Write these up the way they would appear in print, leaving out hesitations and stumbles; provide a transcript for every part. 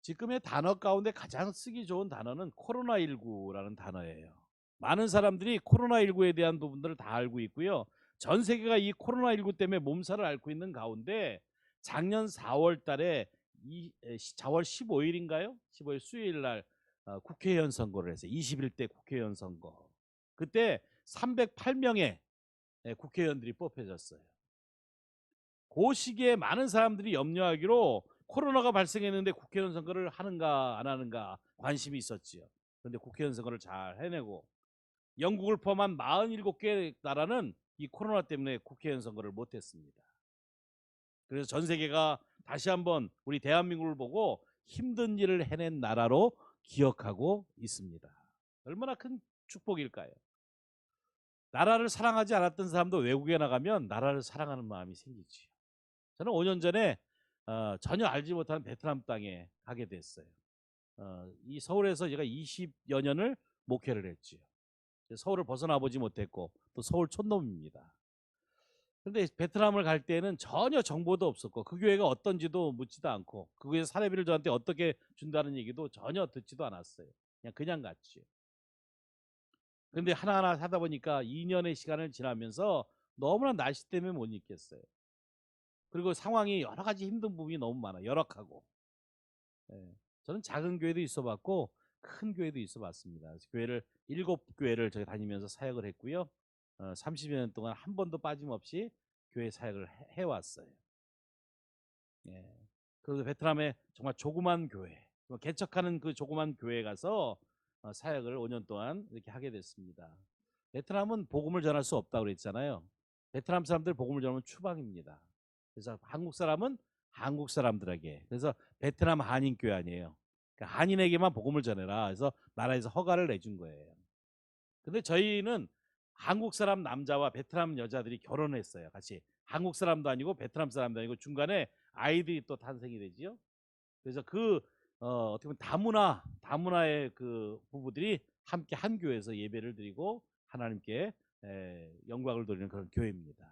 지금의 단어 가운데 가장 쓰기 좋은 단어는 코로나19라는 단어예요. 많은 사람들이 코로나19에 대한 부분들을 다 알고 있고요. 전 세계가 이 코로나19 때문에 몸살을 앓고 있는 가운데 작년 4월 달에 4월 15일인가요? 15일 수요일 날 국회의원 선거를 했어요. 21대 국회의원 선거. 그때 308명의 국회의원들이 뽑혀졌어요. 그 시기에 많은 사람들이 염려하기로 코로나가 발생했는데 국회의원 선거를 하는가 안 하는가 관심이 있었지요. 그런데 국회의원 선거를 잘 해내고 영국을 포함한 47개 나라는 이 코로나 때문에 국회의원 선거를 못했습니다. 그래서 전 세계가 다시 한번 우리 대한민국을 보고 힘든 일을 해낸 나라로 기억하고 있습니다. 얼마나 큰 축복일까요? 나라를 사랑하지 않았던 사람도 외국에 나가면 나라를 사랑하는 마음이 생기지요. 저는 5년 전에 전혀 알지 못하는 베트남 땅에 가게 됐어요. 이 서울에서 제가 20여 년을 목회를 했지요. 서울을 벗어나 보지 못했고 또 서울 촌놈입니다. 그런데 베트남을 갈 때는 전혀 정보도 없었고 그 교회가 어떤지도 묻지도 않고 그 교회 사례비를 저한테 어떻게 준다는 얘기도 전혀 듣지도 않았어요. 그냥 갔지요. 그런데 하나하나 하다 보니까 2년의 시간을 지나면서 너무나 날씨 때문에 못 있겠어요. 그리고 상황이 여러 가지 힘든 부분이 너무 많아 열악하고. 저는 작은 교회도 있어봤고 큰 교회도 있어봤습니다. 교회를 7교회를 제가 다니면서 사역을 했고요. 30여 년 동안 한 번도 빠짐없이 교회 사역을 해왔어요. 그래서 베트남의 정말 조그만 교회, 개척하는 그 조그만 교회에 가서 사역을 5년 동안 이렇게 하게 됐습니다. 베트남은 복음을 전할 수 없다고 그랬잖아요. 베트남 사람들 복음을 전하면 추방입니다. 그래서 한국 사람은 한국 사람들에게, 그래서 베트남 한인교회 아니에요. 그러니까 한인에게만 복음을 전해라. 그래서 나라에서 허가를 내준 거예요. 근데 저희는 한국 사람 남자와 베트남 여자들이 결혼했어요. 같이 한국 사람도 아니고 베트남 사람도 아니고 중간에 아이들이 또 탄생이 되지요. 그래서 어떻게 보면 다문화의 그 부부들이 함께 한 교회에서 예배를 드리고 하나님께 영광을 돌리는 그런 교회입니다.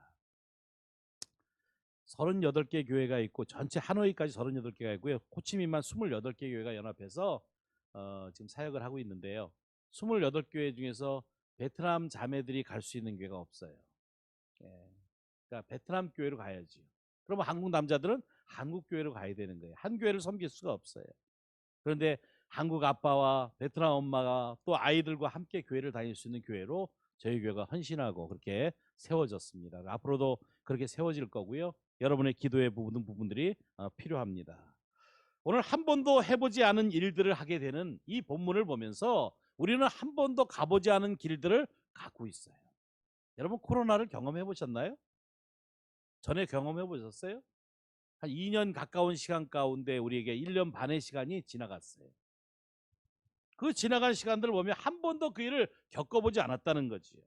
38개 교회가 있고 전체 하노이까지 38개가 있고요. 호치민만 28개 교회가 연합해서 지금 사역을 하고 있는데요. 28교회 중에서 베트남 자매들이 갈 수 있는 교회가 없어요. 그러니까 베트남 교회로 가야지. 그러면 한국 남자들은 한국 교회로 가야 되는 거예요. 한 교회를 섬길 수가 없어요. 그런데 한국 아빠와 베트남 엄마가 또 아이들과 함께 교회를 다닐 수 있는 교회로 저희 교회가 헌신하고 그렇게 세워졌습니다. 앞으로도 그렇게 세워질 거고요. 여러분의 기도의 부분들이 필요합니다. 오늘 한 번도 해보지 않은 일들을 하게 되는 이 본문을 보면서 우리는 한 번도 가보지 않은 길들을 갖고 있어요. 여러분 코로나를 경험해 보셨나요? 전에 경험해 보셨어요? 한 2년 가까운 시간 가운데 우리에게 1년 반의 시간이 지나갔어요. 그 지나간 시간들을 보면 한 번도 그 일을 겪어보지 않았다는 거지요.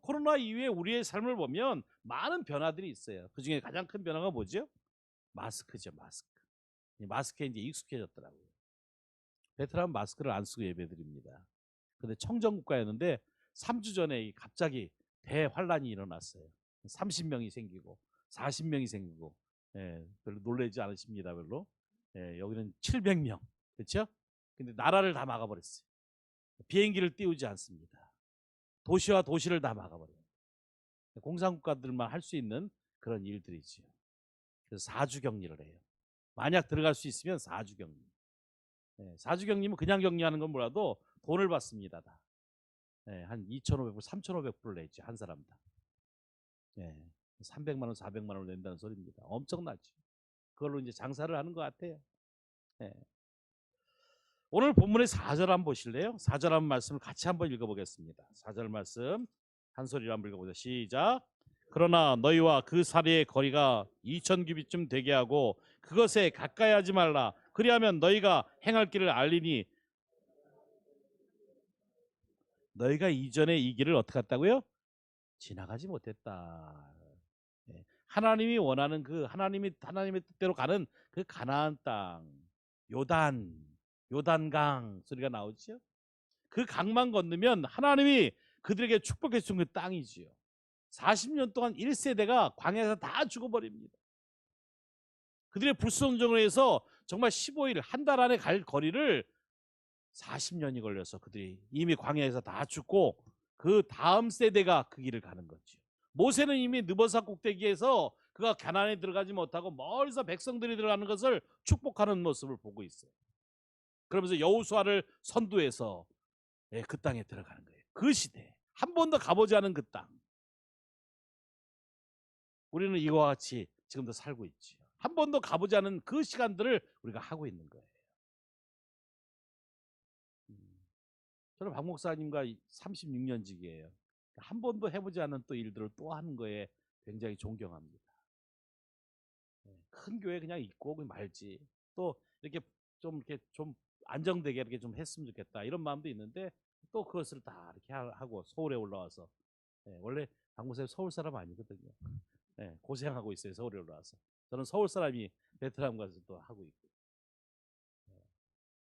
코로나 이후에 우리의 삶을 보면 많은 변화들이 있어요. 그 중에 가장 큰 변화가 뭐죠? 마스크죠, 마스크. 마스크에 이제 익숙해졌더라고요. 베트남 마스크를 안 쓰고 예배드립니다. 근데 청정국가였는데 3주 전에 갑자기 대환란이 일어났어요. 30명이 생기고 40명이 생기고 별로 놀라지 않으십니다. 별로. 여기는 700명. 그렇죠? 근데 나라를 다 막아버렸어요. 비행기를 띄우지 않습니다. 도시와 도시를 다 막아버려요. 공산국가들만 할 수 있는 그런 일들이지요. 그래서 4주 격리를 해요. 만약 들어갈 수 있으면 4주 격리. 4주 격리면 그냥 격리하는 건 몰라도 돈을 받습니다. 다. 한 2,500불, 3,500불을 내지 한 사람당. 300만 원, 400만 원을 낸다는 소리입니다. 엄청나죠. 그걸로 이제 장사를 하는 것 같아요. 오늘 본문의 4절 한번 보실래요? 4절 한번 말씀을 같이 한번 읽어보겠습니다. 4절 말씀 한 소리로 한번 읽어보자. 시작. 그러나 너희와 그 사리의 거리가 2,000규빗쯤 되게 하고 그것에 가까이 하지 말라. 그리하면 너희가 행할 길을 알리니 너희가 이전에 이 길을 어떻게 했다고요? 지나가지 못했다. 하나님이 원하는 그 하나님의 뜻대로 가는 그 가나안 땅, 요단강 소리가 나오죠. 그 강만 건너면 하나님이 그들에게 축복해 준 그 땅이지요. 40년 동안 1세대가 광야에서 다 죽어버립니다. 그들의 불순종을 해서 정말 15일 한 달 안에 갈 거리를 40년이 걸려서 그들이 이미 광야에서 다 죽고 그 다음 세대가 그 길을 가는 거죠. 모세는 이미 느보산 꼭대기에서 그가 가나안에 들어가지 못하고 멀리서 백성들이 들어가는 것을 축복하는 모습을 보고 있어요. 그러면서 여호수아를 선두해서 그 땅에 들어가는 거예요. 그 시대, 한 번도 가보지 않은 그 땅. 우리는 이와 같이 지금도 살고 있지요. 한 번도 가보지 않은 그 시간들을 우리가 하고 있는 거예요. 저는 박 목사님과 36년직이에요. 한 번도 해보지 않은 또 일들을 또 하는 거에 굉장히 존경합니다. 큰 교회 그냥 있고 말지. 또 이렇게 좀 안정되게 이렇게 좀 했으면 좋겠다 이런 마음도 있는데 또 그것을 다 이렇게 하고 서울에 올라와서 원래 박 목사님 서울 사람 아니거든요. 고생하고 있어요. 서울에 올라와서. 저는 서울 사람이 베트남 가서 또 하고 있고.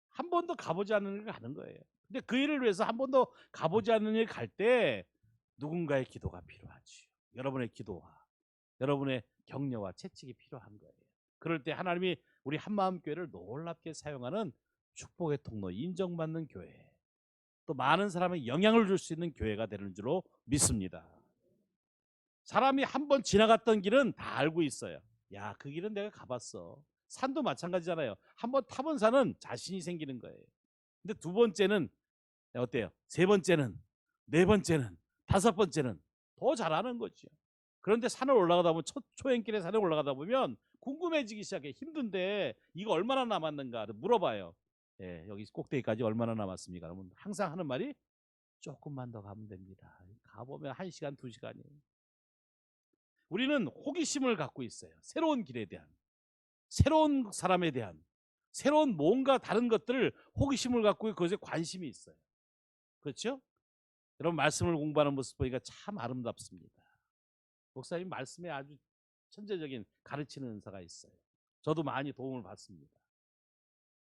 한 번도 가보지 않는 일 가는 거예요. 근데 그 일을 위해서 한 번도 가보지 않는 일 갈 때 누군가의 기도가 필요하지. 여러분의 기도와 여러분의 격려와 채찍이 필요한 거예요. 그럴 때 하나님이 우리 한마음교회를 놀랍게 사용하는 축복의 통로, 인정받는 교회, 또 많은 사람에게 영향을 줄 수 있는 교회가 되는 줄로 믿습니다. 사람이 한 번 지나갔던 길은 다 알고 있어요. 야, 그 길은 내가 가봤어. 산도 마찬가지잖아요. 한 번 타본 산은 자신이 생기는 거예요. 근데 두 번째는 어때요? 세 번째는, 네 번째는, 다섯 번째는 더 잘하는 거죠. 그런데 산을 올라가다 보면 초행길에 산에 올라가다 보면 궁금해지기 시작해. 힘든데 이거 얼마나 남았는가 물어봐요. 여기 꼭대기까지 얼마나 남았습니까? 그러면 항상 하는 말이 조금만 더 가면 됩니다. 가보면 1시간, 2시간이에요. 우리는 호기심을 갖고 있어요. 새로운 길에 대한, 새로운 사람에 대한, 새로운 뭔가 다른 것들을 호기심을 갖고 그것에 관심이 있어요. 그렇죠? 여러분 말씀을 공부하는 모습 보니까 참 아름답습니다. 목사님 말씀에 아주 천재적인 가르치는 은사가 있어요. 저도 많이 도움을 받습니다.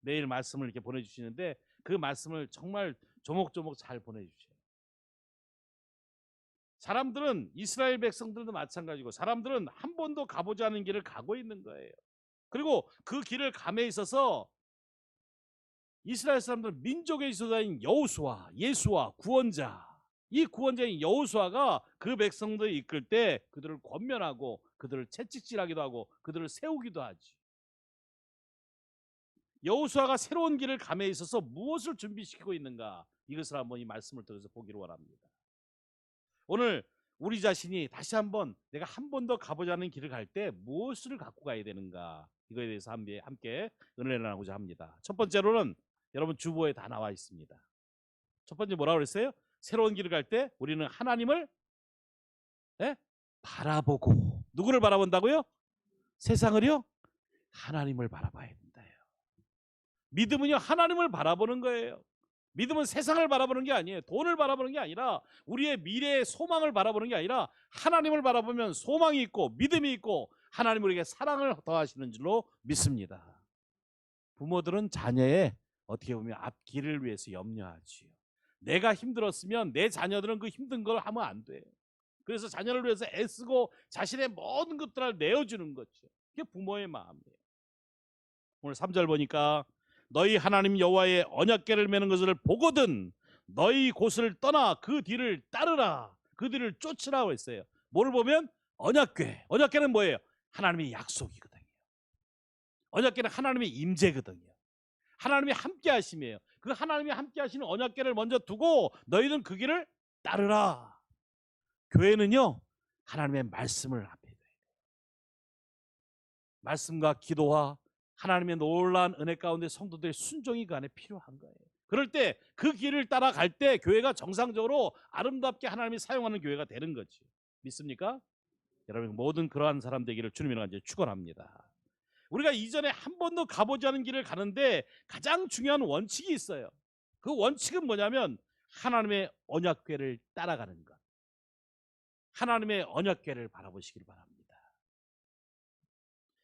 매일 말씀을 이렇게 보내주시는데 그 말씀을 정말 조목조목 잘 보내주셔요. 사람들은 이스라엘 백성들도 마찬가지고 사람들은 한 번도 가보지 않은 길을 가고 있는 거예요. 그리고 그 길을 감에 있어서 이스라엘 사람들은 민족의 지도자인 여호수아, 예수와 구원자, 이 구원자인 여호수아가 그 백성들을 이끌 때 그들을 권면하고 그들을 채찍질하기도 하고 그들을 세우기도 하지. 여호수아가 새로운 길을 감에 있어서 무엇을 준비시키고 있는가, 이것을 한번 이 말씀을 통해서 보기를 원합니다. 오늘 우리 자신이 다시 한번 내가 한 번도 가보지 않은 길을 갈 때 무엇을 갖고 가야 되는가, 이거에 대해서 함께 은혜를 나누고자 합니다. 첫 번째로는 여러분 주보에 다 나와 있습니다. 첫 번째 뭐라고 그랬어요? 새로운 길을 갈 때 우리는 하나님을 바라보고, 누구를 바라본다고요? 세상을요? 하나님을 바라봐야 된다요. 믿음은요 하나님을 바라보는 거예요. 믿음은 세상을 바라보는 게 아니에요. 돈을 바라보는 게 아니라 우리의 미래의 소망을 바라보는 게 아니라 하나님을 바라보면 소망이 있고 믿음이 있고 하나님 우리에게 사랑을 더하시는 줄로 믿습니다. 부모들은 자녀의 어떻게 보면 앞길을 위해서 염려하지요. 내가 힘들었으면 내 자녀들은 그 힘든 걸 하면 안 돼요. 그래서 자녀를 위해서 애쓰고 자신의 모든 것들을 내어주는 거죠. 그게 부모의 마음이에요. 오늘 3절 보니까 너희 하나님 여호와의 언약궤를 매는 것을 보거든 너희 곳을 떠나 그 뒤를 따르라, 그 뒤를 쫓으라고 했어요. 뭐를 보면? 언약궤. 언약궤는 뭐예요? 하나님의 약속이거든요. 언약궤는 하나님의 임재거든요. 하나님이 함께 하심이에요. 그 하나님이 함께 하시는 언약궤를 먼저 두고 너희는 그 길을 따르라. 교회는요 하나님의 말씀을 앞에 둬야 돼요. 말씀과 기도와 하나님의 놀라운 은혜 가운데 성도들의 순종이 그 안에 필요한 거예요. 그럴 때 그 길을 따라갈 때 교회가 정상적으로 아름답게 하나님이 사용하는 교회가 되는 거지. 믿습니까? 여러분 모든 그러한 사람 되기를 주님이라 이제 축원합니다. 우리가 이전에 한 번도 가보지 않은 길을 가는데 가장 중요한 원칙이 있어요. 그 원칙은 뭐냐면 하나님의 언약궤를 따라가는 것. 하나님의 언약궤를 바라보시길 바랍니다.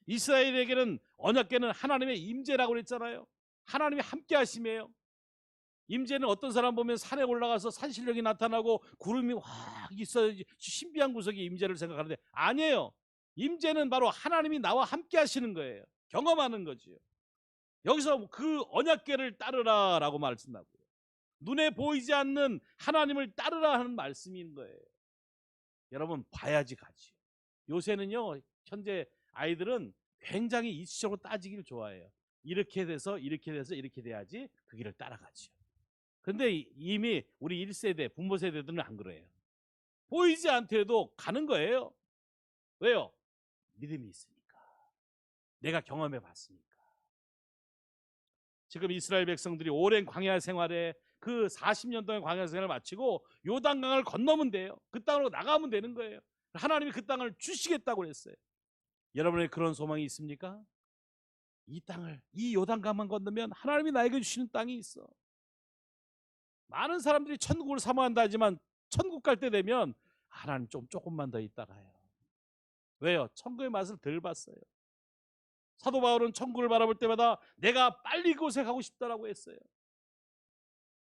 이스라엘에게는 언약궤는 하나님의 임재라고 그랬잖아요. 하나님이 함께 하심이에요. 임재는 어떤 사람 보면 산에 올라가서 산신령이 나타나고 구름이 확 있어야지 신비한 구석이 임재를 생각하는데 아니에요. 임재는 바로 하나님이 나와 함께 하시는 거예요. 경험하는 거지요. 여기서 그 언약궤를 따르라라고 말씀하고요. 눈에 보이지 않는 하나님을 따르라 하는 말씀인 거예요. 여러분 봐야지 가지. 요새는요 현재 아이들은 굉장히 이치적으로 따지기를 좋아해요. 이렇게 돼서 이렇게 돼서 이렇게 돼야지 그 길을 따라가지요. 근데 이미 우리 1세대 부모 세대들은 안 그래요. 보이지 않더라도 가는 거예요. 왜요? 믿음이 있으니까. 내가 경험해 봤으니까. 지금 이스라엘 백성들이 오랜 광야 생활에 그 40년 동안 광야 생활을 마치고 요단강을 건너면 돼요. 그 땅으로 나가면 되는 거예요. 하나님이 그 땅을 주시겠다고 그랬어요. 여러분의 그런 소망이 있습니까? 이 땅을, 이 요단강만 건너면 하나님이 나에게 주시는 땅이 있어. 많은 사람들이 천국을 사모한다 하지만 천국 갈 때 되면 하나님 조금만 더 있다가요. 왜요? 천국의 맛을 덜 봤어요. 사도 바울은 천국을 바라볼 때마다 내가 빨리 그곳에 가고 싶다라고 했어요.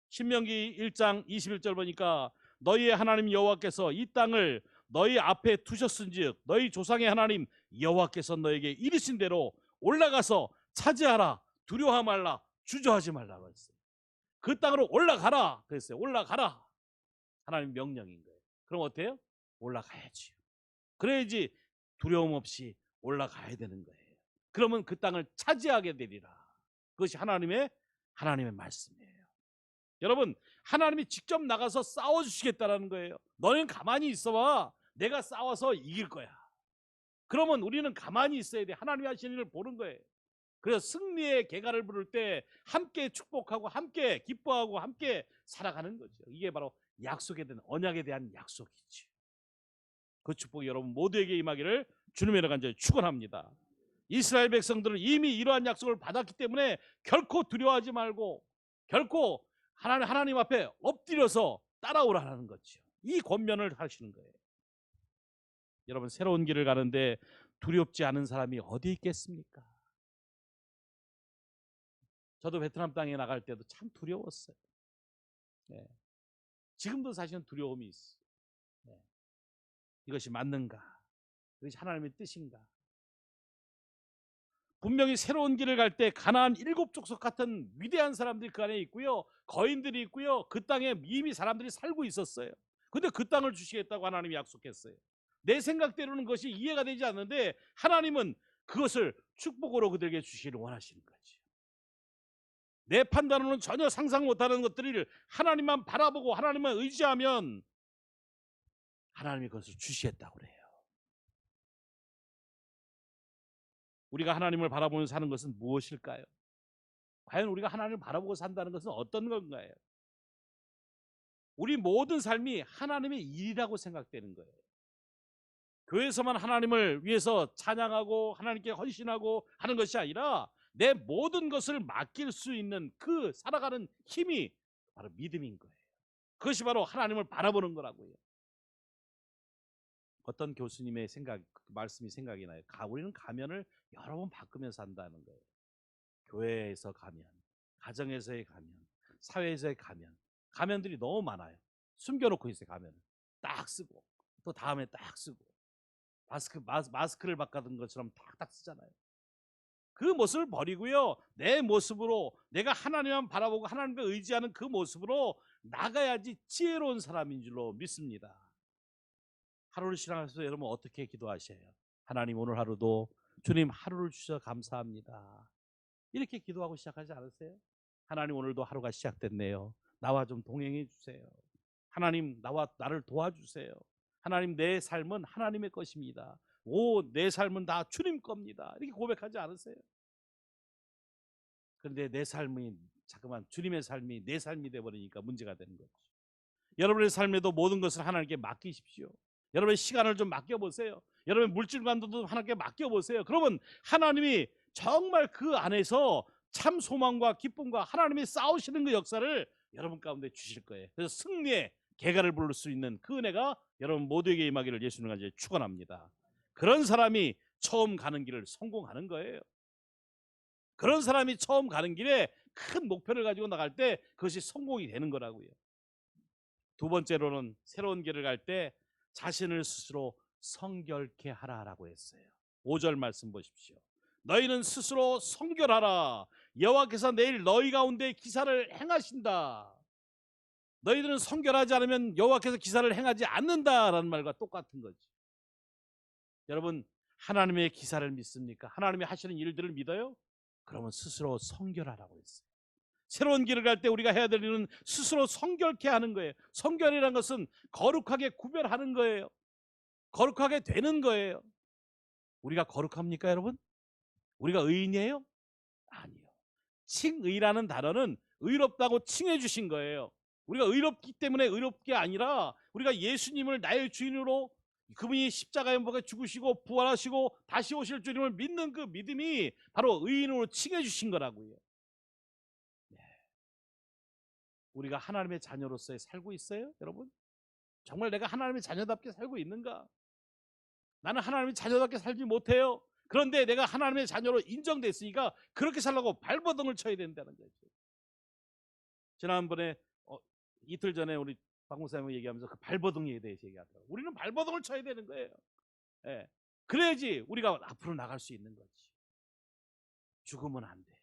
신명기 1장 21절 보니까 너희의 하나님 여호와께서 이 땅을 너희 앞에 두셨은즉 너희 조상의 하나님 여호와께서 너에게 이르신 대로 올라가서 차지하라. 두려워하지 말라. 주저하지 말라고 했어요. 그 땅으로 올라가라 그랬어요. 올라가라. 하나님 명령인 거예요. 그럼 어때요? 올라가야지. 그래야지 두려움 없이 올라가야 되는 거예요. 그러면 그 땅을 차지하게 되리라. 그것이 하나님의 말씀이에요. 여러분 하나님이 직접 나가서 싸워주시겠다라는 거예요. 너는 가만히 있어봐. 내가 싸워서 이길 거야. 그러면 우리는 가만히 있어야 돼. 하나님이 하시는 일을 보는 거예요. 그래서 승리의 계가를 부를 때 함께 축복하고 함께 기뻐하고 함께 살아가는 거죠. 이게 바로 약속에 대한 언약에 대한 약속이죠. 그 축복이 여러분 모두에게 임하기를 주님의 이름 간절히 축원합니다. 이스라엘 백성들은 이미 이러한 약속을 받았기 때문에 결코 두려워하지 말고 결코 하나님 앞에 엎드려서 따라오라는 거죠. 이 권면을 하시는 거예요. 여러분 새로운 길을 가는데 두렵지 않은 사람이 어디 있겠습니까? 저도 베트남 땅에 나갈 때도 참 두려웠어요. 네. 지금도 사실은 두려움이 있어요. 네. 이것이 맞는가? 이것이 하나님의 뜻인가? 분명히 새로운 길을 갈 때 가나안 7족속 같은 위대한 사람들이 그 안에 있고요. 거인들이 있고요. 그 땅에 이미 사람들이 살고 있었어요. 근데 그 땅을 주시겠다고 하나님이 약속했어요. 내 생각대로는 그것이 이해가 되지 않는데 하나님은 그것을 축복으로 그들에게 주시기를 원하시는 거지. 내 판단으로는 전혀 상상 못하는 것들을 하나님만 바라보고 하나님만 의지하면 하나님이 그것을 주시겠다고 그래요. 우리가 하나님을 바라보며 사는 것은 무엇일까요? 과연 우리가 하나님을 바라보고 산다는 것은 어떤 건가요? 우리 모든 삶이 하나님의 일이라고 생각되는 거예요. 교회에서만 하나님을 위해서 찬양하고 하나님께 헌신하고 하는 것이 아니라 내 모든 것을 맡길 수 있는 그 살아가는 힘이 바로 믿음인 거예요. 그것이 바로 하나님을 바라보는 거라고요. 어떤 교수님의 말씀이 생각이 나요. 우리는 가면을 여러 번 바꾸면서 산다는 거예요. 교회에서 가면, 가정에서의 가면, 사회에서의 가면, 가면들이 너무 많아요. 숨겨놓고 있어요. 가면을 딱 쓰고 또 다음에 딱 쓰고 마스크를 바꿔둔 것처럼 딱 쓰잖아요. 그 모습을 버리고요. 내 모습으로 내가 하나님만 바라보고 하나님을 의지하는 그 모습으로 나가야지 지혜로운 사람인 줄로 믿습니다. 하루를 시작해서 여러분 어떻게 기도하셔요? 하나님 오늘 하루도 주님 하루를 주셔서 감사합니다. 이렇게 기도하고 시작하지 않으세요? 하나님 오늘도 하루가 시작됐네요. 나와 좀 동행해 주세요. 하나님 나를 도와주세요. 하나님 내 삶은 하나님의 것입니다. 내 삶은 다 주님 겁니다. 이렇게 고백하지 않으세요? 그런데 내 삶이 잠깐만 주님의 삶이 내 삶이 되어버리니까 문제가 되는 거죠. 여러분의 삶에도 모든 것을 하나님께 맡기십시오. 여러분의 시간을 좀 맡겨보세요. 여러분의 물질관도 하나님께 맡겨보세요. 그러면 하나님이 정말 그 안에서 참 소망과 기쁨과 하나님이 싸우시는 그 역사를 여러분 가운데 주실 거예요. 그래서 승리의 계가를 부를 수 있는 그 은혜가 여러분 모두에게 임하기를 예수님 간절히 축원합니다. 그런 사람이 처음 가는 길을 성공하는 거예요. 그런 사람이 처음 가는 길에 큰 목표를 가지고 나갈 때 그것이 성공이 되는 거라고요. 두 번째로는 새로운 길을 갈 때 자신을 스스로 성결케 하라라고 했어요. 5절 말씀 보십시오. 너희는 스스로 성결하라. 여호와께서 내일 너희 가운데 기사를 행하신다. 너희들은 성결하지 않으면 여호와께서 기사를 행하지 않는다라는 말과 똑같은 거지. 여러분, 하나님의 기사를 믿습니까? 하나님이 하시는 일들을 믿어요? 그러면 스스로 성결하라고 했어요. 새로운 길을 갈 때 우리가 해야 될 일은 스스로 성결케 하는 거예요. 성결이라는 것은 거룩하게 구별하는 거예요. 거룩하게 되는 거예요. 우리가 거룩합니까, 여러분? 우리가 의인이에요? 아니요. 칭의라는 단어는 의롭다고 칭해 주신 거예요. 우리가 의롭기 때문에 의롭게 아니라 우리가 예수님을 나의 주인으로, 그분이 십자가에 못 박혀 죽으시고 부활하시고 다시 오실 주님을 믿는 그 믿음이 바로 의인으로 칭해 주신 거라고요. 우리가 하나님의 자녀로서 살고 있어요, 여러분? 정말 내가 하나님의 자녀답게 살고 있는가? 나는 하나님의 자녀답게 살지 못해요. 그런데 내가 하나님의 자녀로 인정됐으니까 그렇게 살라고 발버둥을 쳐야 된다는 거죠. 지난번에 이틀 전에 우리 박 목사님 얘기하면서 그 발버둥에 대해서 얘기하더라고요. 우리는 발버둥을 쳐야 되는 거예요. 예. 그래야지 우리가 앞으로 나갈 수 있는 거지. 죽으면 안 돼요.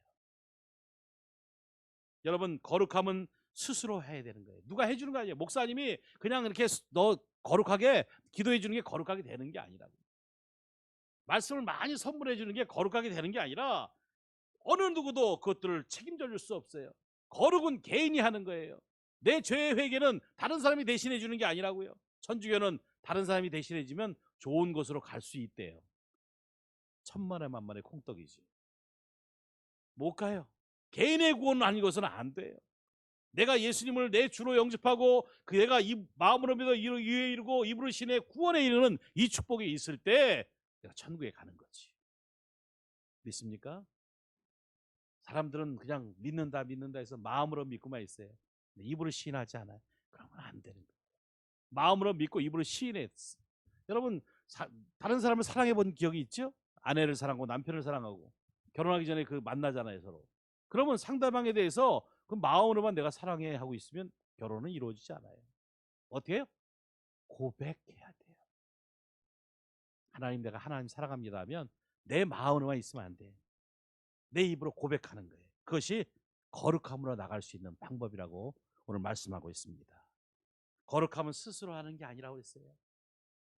여러분, 거룩함은 스스로 해야 되는 거예요. 누가 해주는 거 아니에요. 목사님이 그냥 이렇게 너 거룩하게 기도해 주는 게 거룩하게 되는 게 아니라고. 말씀을 많이 선물해 주는 게 거룩하게 되는 게 아니라 어느 누구도 그것들을 책임져 줄 수 없어요. 거룩은 개인이 하는 거예요. 내 죄의 회개는 다른 사람이 대신해 주는 게 아니라고요. 천주교는 다른 사람이 대신해 주면 좋은 곳으로 갈 수 있대요. 천만에 만만의 콩떡이지. 못 가요. 개인의 구원은 아니고서는 안 돼요. 내가 예수님을 내 주로 영접하고 그 내가 이 마음으로 믿어 이에 이르고 입으로 신의 구원에 이르는 이 축복이 있을 때 내가 천국에 가는 거지. 믿습니까? 사람들은 그냥 믿는다 해서 마음으로 믿고만 있어요. 입으로 시인하지 않아요. 그러면 안 되는 거예요. 마음으로 믿고 입으로 시인했어. 여러분, 다른 사람을 사랑해 본 기억이 있죠? 아내를 사랑하고 남편을 사랑하고 결혼하기 전에 그 만나잖아요, 서로. 그러면 상대방에 대해서 그 마음으로만 내가 사랑해 하고 있으면 결혼은 이루어지지 않아요. 어떻게 해요? 고백해야 돼요. 하나님, 내가 하나님 사랑합니다 하면 내 마음으로만 있으면 안 돼요. 내 입으로 고백하는 거예요. 그것이 거룩함으로 나갈 수 있는 방법이라고 오늘 말씀하고 있습니다. 거룩함은 스스로 하는 게 아니라고 했어요.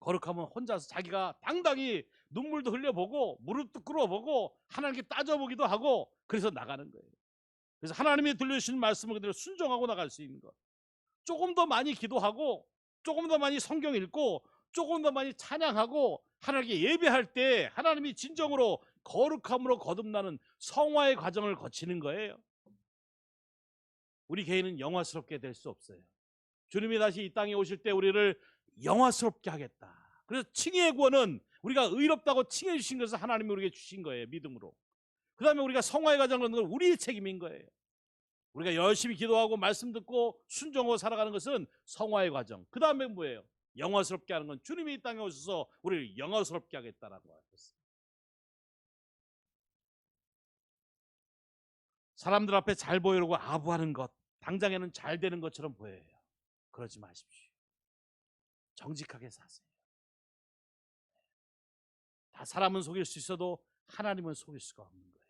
거룩함은 혼자서 자기가 당당히 눈물도 흘려보고 무릎도 꿇어보고 하나님께 따져보기도 하고 그래서 나가는 거예요. 그래서 하나님이 들려주신 말씀을 그대로 순종하고 나갈 수 있는 것. 조금 더 많이 기도하고 조금 더 많이 성경 읽고 조금 더 많이 찬양하고 하나님께 예배할 때 하나님이 진정으로 거룩함으로 거듭나는 성화의 과정을 거치는 거예요. 우리 개인은 영화스럽게 될 수 없어요. 주님이 다시 이 땅에 오실 때 우리를 영화스럽게 하겠다. 그래서 칭의의 구원은 우리가 의롭다고 칭해 주신 것을 하나님이 우리에게 주신 거예요. 믿음으로. 그 다음에 우리가 성화의 과정을 넣는 건 우리의 책임인 거예요. 우리가 열심히 기도하고 말씀 듣고 순종하고 살아가는 것은 성화의 과정. 그 다음에 뭐예요? 영화스럽게 하는 건 주님이 이 땅에 오셔서 우리를 영화스럽게 하겠다라고 하셨어요. 사람들 앞에 잘 보이려고 아부하는 것, 당장에는 잘 되는 것처럼 보여요. 그러지 마십시오. 정직하게 사세요. 다 사람은 속일 수 있어도 하나님은 속일 수가 없는 거예요.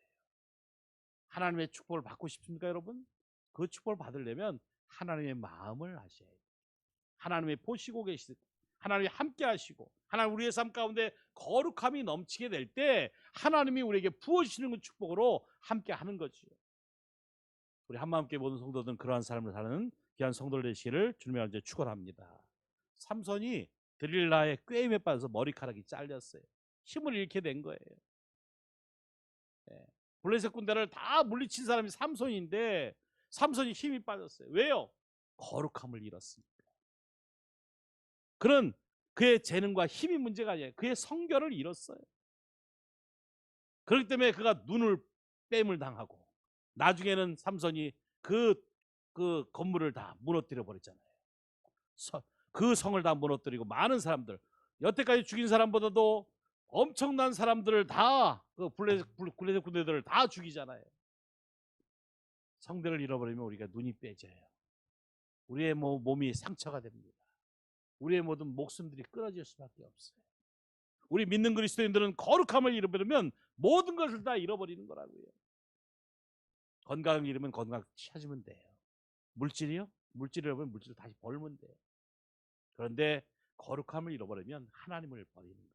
하나님의 축복을 받고 싶습니까, 여러분? 그 축복을 받으려면 하나님의 마음을 아셔야 돼요. 하나님이 보시고 계시고 하나님이 함께 하시고 하나님 우리의 삶 가운데 거룩함이 넘치게 될 때 하나님이 우리에게 부어주시는 그 축복으로 함께 하는 거죠. 우리 한마음교회 모든 성도들은 그러한 삶을 사는 귀한 성도들 되시기를 주님의 이제 축원합니다. 삼손이 드릴라의 꾀임에 빠져서 머리카락이 잘렸어요. 힘을 잃게 된 거예요. 블레셋 군대를 다 물리친 사람이 삼손인데 삼손이 힘이 빠졌어요. 왜요? 거룩함을 잃었으니까. 그는 그의 재능과 힘이 문제가 아니에요. 그의 성결을 잃었어요. 그렇기 때문에 그가 눈을 뺨을 당하고 나중에는 삼손이 그 건물을 다 무너뜨려 버렸잖아요. 그 성을 다 무너뜨리고 많은 사람들, 여태까지 죽인 사람보다도 엄청난 사람들을 다 그 블레셋 군대들을 다 죽이잖아요. 성대를 잃어버리면 우리가 눈이 빼져요. 우리의 몸이 상처가 됩니다. 우리의 모든 목숨들이 끊어질 수밖에 없어요. 우리 믿는 그리스도인들은 거룩함을 잃어버리면 모든 것을 다 잃어버리는 거라고요. 건강 잃으면 건강 찾으면 돼요. 물질이요? 물질을 잃으면 물질을 다시 벌면 돼요. 그런데 거룩함을 잃어버리면 하나님을 버리는 거예요.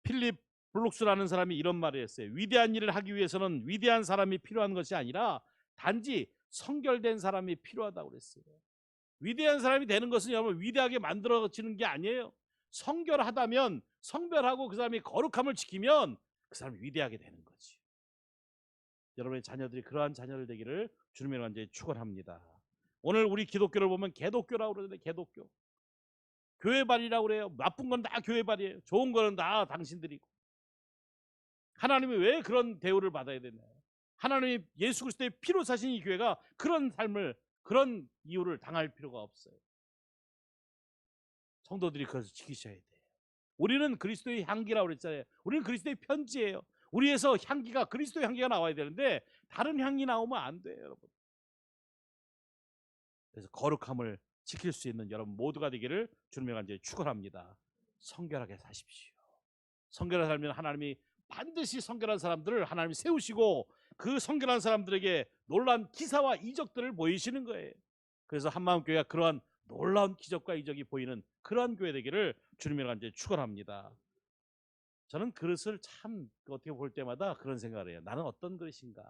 필립 블록스라는 사람이 이런 말을 했어요. 위대한 일을 하기 위해서는 위대한 사람이 필요한 것이 아니라 단지 성결된 사람이 필요하다고 그랬어요. 위대한 사람이 되는 것은 여러분 위대하게 만들어지는 게 아니에요. 성결하다면, 성별하고 그 사람이 거룩함을 지키면 그 사람이 위대하게 되는 거지. 여러분의 자녀들이 그러한 자녀들 되기를 주님의 완전히 축원합니다. 오늘 우리 기독교를 보면 개독교라고 그러는데, 개독교 교회발이라고 그래요. 나쁜 건 다 교회발이에요. 좋은 거는 다 당신들이고. 하나님이 왜 그런 대우를 받아야 되나요? 하나님이 예수 그리스도의 피로 사신 이 교회가 그런 삶을, 그런 이유를 당할 필요가 없어요. 성도들이 그것을 지키셔야 돼요. 우리는 그리스도의 향기라고 그랬잖아요. 우리는 그리스도의 편지예요. 우리에서 향기가, 그리스도의 향기가 나와야 되는데 다른 향기 나오면 안 돼요, 여러분. 그래서 거룩함을 지킬 수 있는 여러분 모두가 되기를 주님의 간절히 축원합니다. 성결하게 사십시오. 성결하게 살면 하나님이 반드시 성결한 사람들을 하나님이 세우시고 그 성결한 사람들에게 놀라운 기사와 이적들을 보이시는 거예요. 그래서 한마음교회가 그러한 놀라운 기적과 이적이 보이는 그러한 교회 되기를 주님의 간절히 축원합니다. 저는 그릇을 참 어떻게 볼 때마다 그런 생각을 해요. 나는 어떤 그릇인가?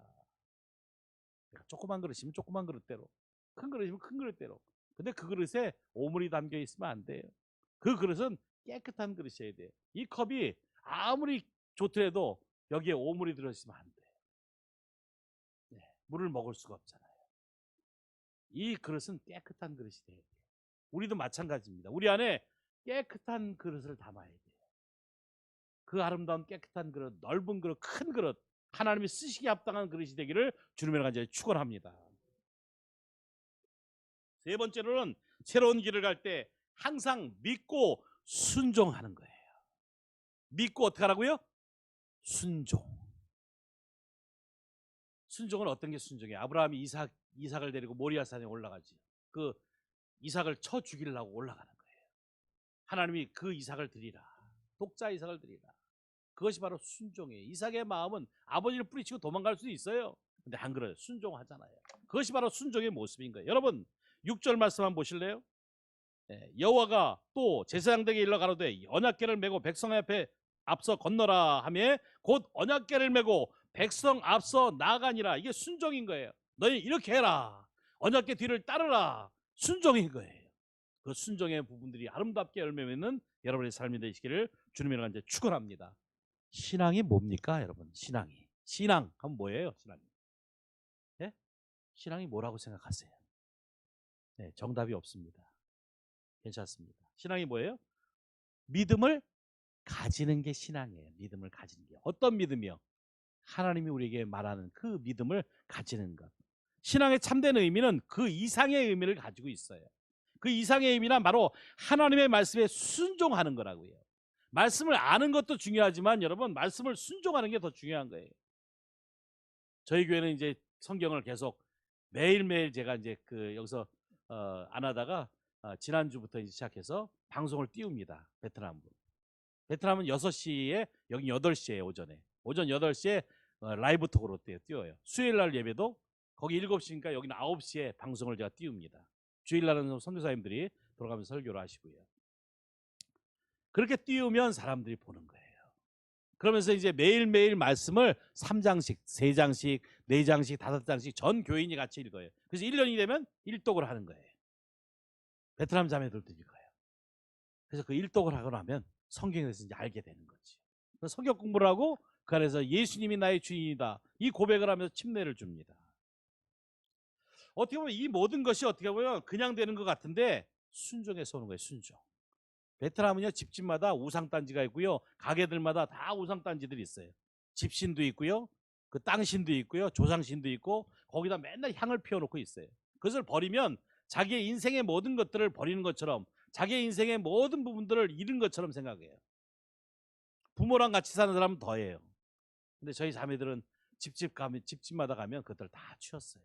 조그만 그릇이면 조그만 그릇대로, 큰 그릇이면 큰 그릇대로. 근데 그 그릇에 오물이 담겨 있으면 안 돼요. 그 그릇은 깨끗한 그릇이어야 돼요. 이 컵이 아무리 좋더라도 여기에 오물이 들어있으면 안 돼요. 네, 물을 먹을 수가 없잖아요. 이 그릇은 깨끗한 그릇이 돼야 돼요. 우리도 마찬가지입니다. 우리 안에 깨끗한 그릇을 담아야 돼요. 그 아름다운 깨끗한 그릇, 넓은 그릇, 큰 그릇, 하나님이 쓰시기에 합당한 그릇이 되기를 주님의 간절히 축원합니다. 세 번째로는 새로운 길을 갈 때 항상 믿고 순종하는 거예요. 믿고 어떻게 하라고요? 순종. 순종은 어떤 게 순종이에요? 아브라함이 이삭을 데리고 모리아산에 올라가지. 그 이삭을 쳐 죽이려고 올라가는 거예요. 하나님이 그 이삭을 드리라. 독자 이삭을 드리라. 그것이 바로 순종이에요. 이삭의 마음은 아버지를 뿌리치고 도망갈 수도 있어요. 근데 안 그래요. 순종하잖아요. 그것이 바로 순종의 모습인 거예요. 여러분 6절 말씀 한번 보실래요? 여호와가 또 제사장들에게 일러 가로되 언약궤를 메고 백성 앞에 앞서 건너라 하며 곧 언약궤를 메고 백성 앞서 나아가니라. 이게 순종인 거예요. 너희 이렇게 해라. 언약궤 뒤를 따르라. 순종인 거예요. 그 순종의 부분들이 아름답게 열매 맺는 여러분의 삶이 되시기를 주님의 이름으로 이제 축원합니다. 신앙이 뭡니까, 여러분? 신앙 하면 뭐예요? 신앙이? 네? 신앙이 뭐라고 생각하세요? 네, 정답이 없습니다. 괜찮습니다. 신앙이 뭐예요? 믿음을 가지는 게 신앙이에요. 믿음을 가지는 게. 어떤 믿음이요? 하나님이 우리에게 말하는 그 믿음을 가지는 것. 신앙의 참된 의미는 그 이상의 의미를 가지고 있어요. 그 이상의 의미는 바로 하나님의 말씀에 순종하는 거라고요. 말씀을 아는 것도 중요하지만 여러분 말씀을 순종하는 게 더 중요한 거예요. 저희 교회는 이제 성경을 계속 매일매일 제가 이제 여기서 안 하다가 지난주부터 이제 시작해서 방송을 띄웁니다. 베트남은 6시에, 여기 8시에 오전 8시에 라이브 톡으로 띄워요. 수요일 날 예배도 거기 7시니까 여기는 9시에 방송을 제가 띄웁니다. 주일날은 선교사님들이 돌아가면서 설교를 하시고요. 그렇게 띄우면 사람들이 보는 거예요. 그러면서 이제 매일매일 말씀을 3장씩, 3장씩, 4장씩, 5장씩 전 교인이 같이 읽어요. 그래서 1년이 되면 일독을 하는 거예요. 베트남 자매들도 읽어요. 그래서 그 일독을 하고 나면 성경에 대해서 이제 알게 되는 거지. 그래서 성경 공부를 하고 그 안에서 예수님이 나의 주인이다. 이 고백을 하면서 침례를 줍니다. 어떻게 보면 이 모든 것이 어떻게 보면 그냥 되는 것 같은데 순종에서 오는 거예요. 순종. 베트남은요 집집마다 우상단지가 있고요. 가게들마다 다 우상단지들이 있어요. 집신도 있고요. 그 땅신도 있고요. 조상신도 있고 거기다 맨날 향을 피워놓고 있어요. 그것을 버리면 자기의 인생의 모든 것들을 버리는 것처럼 자기의 인생의 모든 부분들을 잃은 것처럼 생각해요. 부모랑 같이 사는 사람은 더해요. 근데 저희 자매들은 집집마다 가면 그것들 다 치웠어요.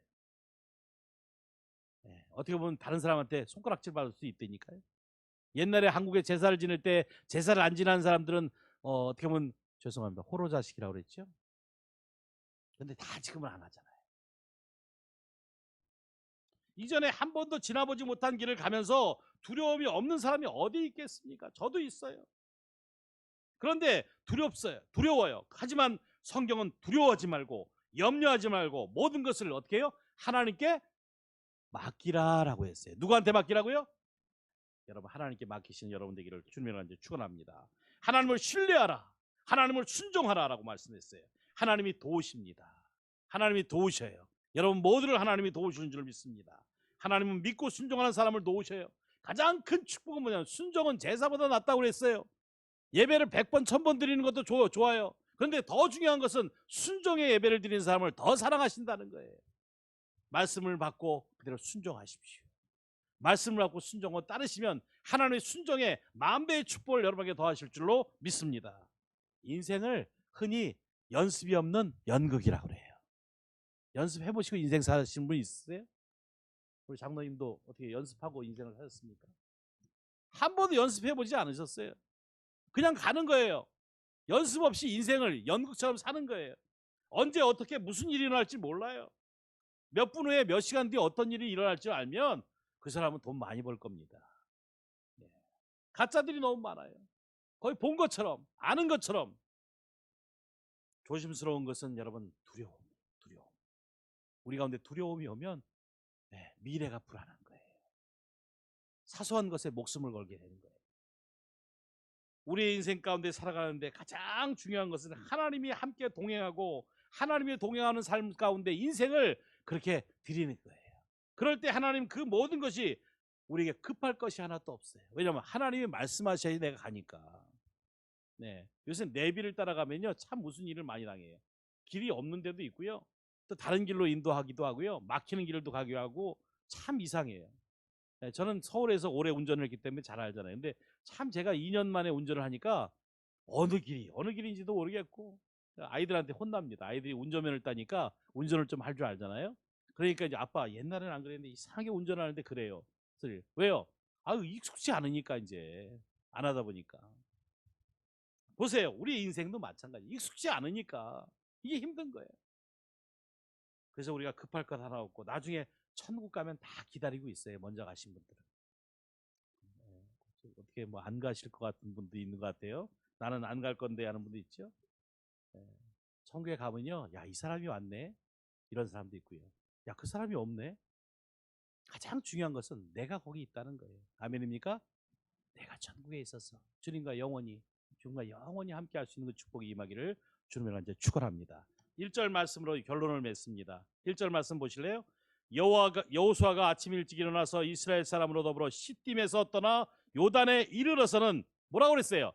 네, 어떻게 보면 다른 사람한테 손가락질 받을 수 있다니까요. 옛날에 한국에 제사를 지낼 때 제사를 안 지내는 사람들은 어떻게 보면 죄송합니다. 호로자식이라고 그랬죠. 근데 다 지금은 안 하잖아요. 이전에 한 번도 지나보지 못한 길을 가면서 두려움이 없는 사람이 어디 있겠습니까? 저도 있어요. 그런데 두려워요. 하지만 성경은 두려워하지 말고 염려하지 말고 모든 것을 어떻게 해요? 하나님께 맡기라라고 했어요. 누구한테 맡기라고요? 여러분, 하나님께 맡기시는 여러분 되기를 주님의 이름으로 축원합니다. 하나님을 신뢰하라, 하나님을 순종하라라고 말씀했어요. 하나님이 도우십니다. 하나님이 도우셔요. 여러분 모두를 하나님이 도우시는 줄 믿습니다. 하나님은 믿고 순종하는 사람을 도우셔요. 가장 큰 축복은 뭐냐면 순종은 제사보다 낫다고 그랬어요. 예배를 100번 1000번 드리는 것도 좋아요. 그런데 더 중요한 것은 순종의 예배를 드리는 사람을 더 사랑하신다는 거예요. 말씀을 받고 그대로 순종하십시오. 말씀을 받고 순종을 따르시면 하나님의 순종에 만배의 축복을 여러분에게 더하실 줄로 믿습니다. 인생을 흔히 연습이 없는 연극이라고 그래요. 연습해 보시고 인생 사신 분 있으세요? 우리 장로님도 어떻게 연습하고 인생을 사셨습니까? 한 번도 연습해 보지 않으셨어요? 그냥 가는 거예요. 연습 없이 인생을 연극처럼 사는 거예요. 언제 어떻게 무슨 일이 일어날지 몰라요. 몇 분 후에 몇 시간 뒤에 어떤 일이 일어날지 알면 그 사람은 돈 많이 벌 겁니다. 네. 가짜들이 너무 많아요. 거의 본 것처럼 아는 것처럼. 조심스러운 것은 여러분 두려움. 우리 가운데 두려움이 오면 미래가 불안한 거예요. 사소한 것에 목숨을 걸게 되는 거예요. 우리의 인생 가운데 살아가는데 가장 중요한 것은 하나님이 함께 동행하고 하나님이 동행하는 삶 가운데 인생을 그렇게 드리는 거예요. 그럴 때 하나님 그 모든 것이 우리에게 급할 것이 하나도 없어요. 왜냐하면 하나님이 말씀하셔야 내가 가니까. 네, 요새 내비를 따라가면요 참 무슨 일을 많이 당해요. 길이 없는 데도 있고요, 또 다른 길로 인도하기도 하고요, 막히는 길도 가기도 하고 참 이상해요. 네, 저는 서울에서 오래 운전을 했기 때문에 잘 알잖아요. 근데 참 제가 2년 만에 운전을 하니까 어느 길인지도 모르겠고 아이들한테 혼납니다. 아이들이 운전면을 따니까 운전을 좀 할 줄 알잖아요. 그러니까 이제 아빠 옛날에는 안 그랬는데 이상하게 운전하는데 그래요. 그래서 왜요? 아유 익숙치 않으니까 이제 안 하다 보니까. 보세요. 우리 인생도 마찬가지. 익숙치 않으니까 이게 힘든 거예요. 그래서 우리가 급할 것 하나 없고 나중에 천국 가면 다 기다리고 있어요. 먼저 가신 분들은. 어떻게 뭐 안 가실 것 같은 분도 있는 것 같아요. 나는 안 갈 건데 하는 분도 있죠. 천국에 가면요, 야, 이 사람이 왔네 이런 사람도 있고요, 야, 그 사람이 없네. 가장 중요한 것은 내가 거기 있다는 거예요. 아멘입니까? 내가 천국에 있어서 주님과 영원히 함께 할 수 있는 그 축복이 임하기를 주님을 이제 축원합니다. 1절 말씀으로 결론을 맺습니다. 1절 말씀 보실래요? 여호수아가 아침 일찍 일어나서 이스라엘 사람으로 더불어 시딤에서 떠나 요단에 이르러서는 뭐라고 그랬어요?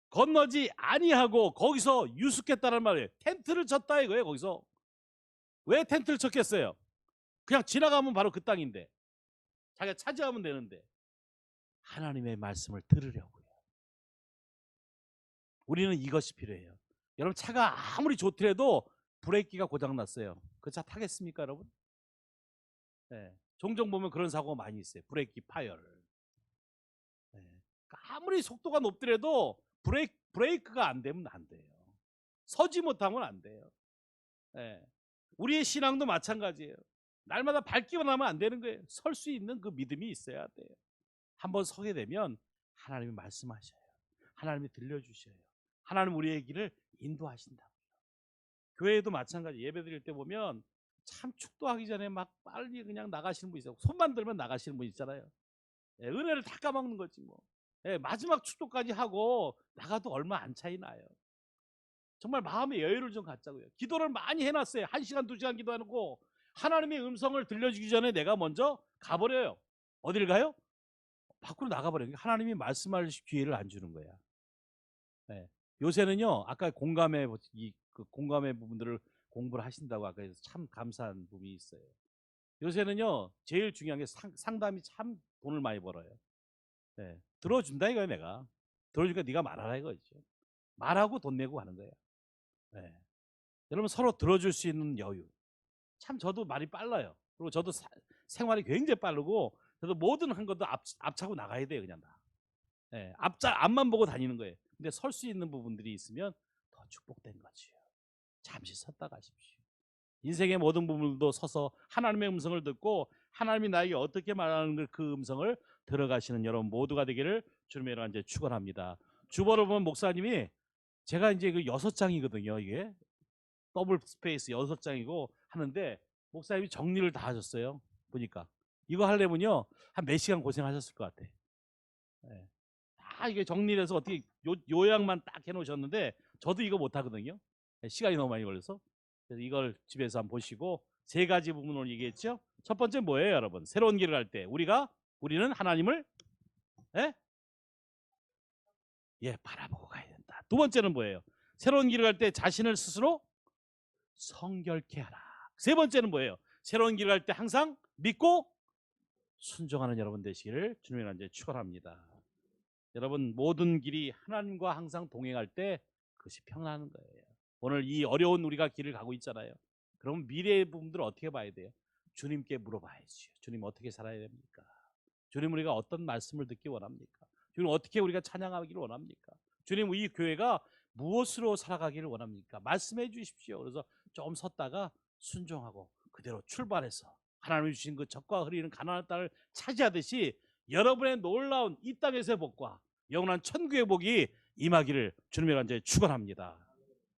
건너지 아니하고 거기서 유숙했다는 말이에요. 텐트를 쳤다 이거예요. 거기서 왜 텐트를 쳤겠어요? 그냥 지나가면 바로 그 땅인데 자기가 차지하면 되는데 하나님의 말씀을 들으려고요. 우리는 이것이 필요해요. 여러분 차가 아무리 좋더라도 브레이크가 고장났어요. 그 차 타겠습니까 여러분? 네. 종종 보면 그런 사고가 많이 있어요. 브레이크 파열. 네. 아무리 속도가 높더라도 브레이크가 안 되면 안 돼요. 서지 못하면 안 돼요. 네. 우리의 신앙도 마찬가지예요. 날마다 밟기만 하면 안 되는 거예요. 설 수 있는 그 믿음이 있어야 돼요. 한번 서게 되면 하나님이 말씀하셔요. 하나님이 들려주셔요. 하나님 우리의 길을 인도하신다고요. 교회에도 마찬가지. 예배 드릴 때 보면 참 축도하기 전에 막 빨리 그냥 나가시는 분 있어요. 손만 들면 나가시는 분 있잖아요. 은혜를 다 까먹는 거지 뭐. 마지막 축도까지 하고 나가도 얼마 안 차이 나요. 정말 마음의 여유를 좀 갖자고요. 기도를 많이 해놨어요. 1시간 2시간 기도해놓고 하나님의 음성을 들려주기 전에 내가 먼저 가버려요. 어딜 가요? 밖으로 나가버려요. 하나님이 말씀할 기회를 안 주는 거야. 요새는요, 아까 공감의 부분들을 공부를 하신다고 아까 해서 참 감사한 부분이 있어요. 요새는요, 제일 중요한 게 상담이 참 돈을 많이 벌어요. 들어준다 이거야. 내가 들어주니까 네가 말하라 이거죠. 말하고 돈 내고 하는 거예요. 여러분 서로 들어줄 수 있는 여유. 참 저도 말이 빨라요. 그리고 저도 생활이 굉장히 빠르고 저도 뭐든 한 것도 앞차고 나가야 돼요. 그냥 다. 앞만 보고 다니는 거예요. 근데 설 수 있는 부분들이 있으면 더 축복된 거죠. 잠시 섰다 가십시오. 인생의 모든 부분도 서서 하나님의 음성을 듣고 하나님이 나에게 어떻게 말하는 그 음성을 들어가시는 여러분 모두가 되기를 주님의 이름으로 이제 축원합니다. 주보를 보면 목사님이 제가 이제 그 6장이거든요. 이게 더블 스페이스 6장이고 하는데 목사님이 정리를 다 하셨어요. 보니까 이거 하려면요 한 몇 시간 고생하셨을 것 같아. 예. 다 이게 정리를 해서 어떻게 요약만 딱 해놓으셨는데 저도 이거 못하거든요. 예, 시간이 너무 많이 걸려서. 그래서 이걸 집에서 한번 보시고 3가지 부분을 얘기했죠. 첫 번째 뭐예요, 여러분? 새로운 길을 갈 때 우리는 하나님을 바라보고 가야 된다. 두 번째는 뭐예요? 새로운 길을 갈 때 자신을 스스로 성결케 하라. 세 번째는 뭐예요? 새로운 길을 갈 때 항상 믿고 순종하는 여러분 되시기를 주님의 이름으로 축원합니다. 여러분 모든 길이 하나님과 항상 동행할 때 그것이 평안한 거예요. 오늘 이 어려운 우리가 길을 가고 있잖아요. 그럼 미래의 부분들을 어떻게 봐야 돼요? 주님께 물어봐야죠. 주님 어떻게 살아야 됩니까? 주님 우리가 어떤 말씀을 듣기 원합니까? 주님 어떻게 우리가 찬양하기를 원합니까? 주님 이 교회가 무엇으로 살아가기를 원합니까? 말씀해 주십시오. 그래서 좀 섰다가 순종하고 그대로 출발해서 하나님이 주신 그 적과 흐리는 가나안 땅을 차지하듯이 여러분의 놀라운 이 땅에서의 복과 영원한 천국의 복이 임하기를 주님의 간절히 축원합니다.